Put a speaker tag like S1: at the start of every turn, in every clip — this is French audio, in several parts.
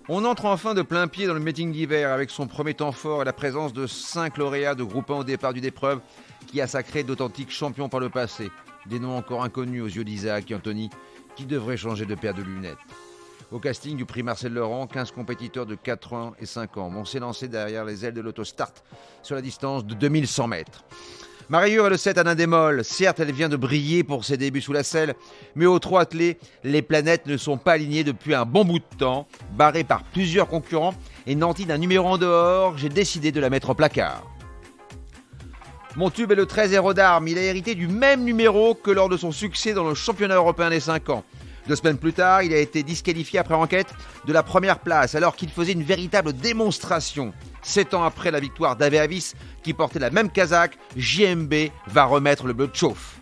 S1: On entre enfin de plein pied dans le meeting d'hiver avec son premier temps fort et la présence de 5 lauréats de Groupe 1 au départ d'une épreuve qui a sacré d'authentiques champions par le passé. Des noms encore inconnus aux yeux d'Isaac et Anthony qui devraient changer de paire de lunettes. Au casting du prix Marcel Laurent, 15 compétiteurs de 4 ans et 5 ans vont s'élancer derrière les ailes de l'autostart sur la distance de 2100 mètres. Mariure est le 7 Alain Desmolles. Certes, elle vient de briller pour ses débuts sous la selle, mais aux 3 attelés, les planètes ne sont pas alignées depuis un bon bout de temps. Barrée par plusieurs concurrents et nantie d'un numéro en dehors, j'ai décidé de la mettre au placard. Mon tube est le 13 Héros d'Armes. Il a hérité du même numéro que lors de son succès dans le championnat européen des 5 ans. 2 semaines plus tard, il a été disqualifié après enquête de la première place alors qu'il faisait une véritable démonstration. 7 ans après la victoire d'Ave Avis qui portait la même casaque, JMB va remettre le bleu de chauffe.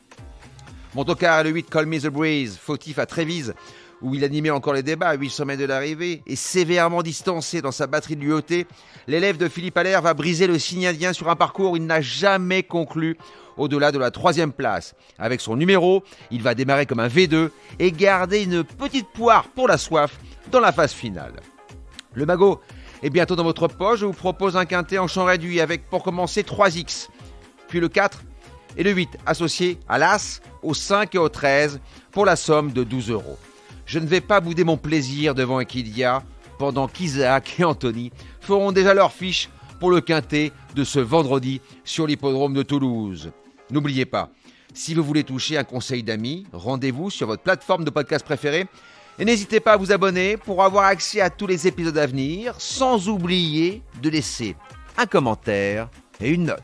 S1: Mon tocard est le 8 Call Me The Breeze, fautif à Trévise, où il animait encore les débats à 800 mètres de l'arrivée et sévèrement distancé dans sa batterie de l'UOT, l'élève de Philippe Allaire va briser le signe indien sur un parcours où il n'a jamais conclu au-delà de la 3e place. Avec son numéro, il va démarrer comme un V2 et garder une petite poire pour la soif dans la phase finale. Le magot est bientôt dans votre poche. Je vous propose un quintet en champ réduit avec pour commencer 3X, puis le 4 et le 8 associés à l'As, au 5 et au 13 pour la somme de 12 €. Je ne vais pas bouder mon plaisir devant Equidia pendant qu'Isaac et Anthony feront déjà leur fiche pour le quintet de ce vendredi sur l'hippodrome de Toulouse. N'oubliez pas, si vous voulez toucher un conseil d'amis, rendez-vous sur votre plateforme de podcast préférée et n'hésitez pas à vous abonner pour avoir accès à tous les épisodes à venir, sans oublier de laisser un commentaire et une note.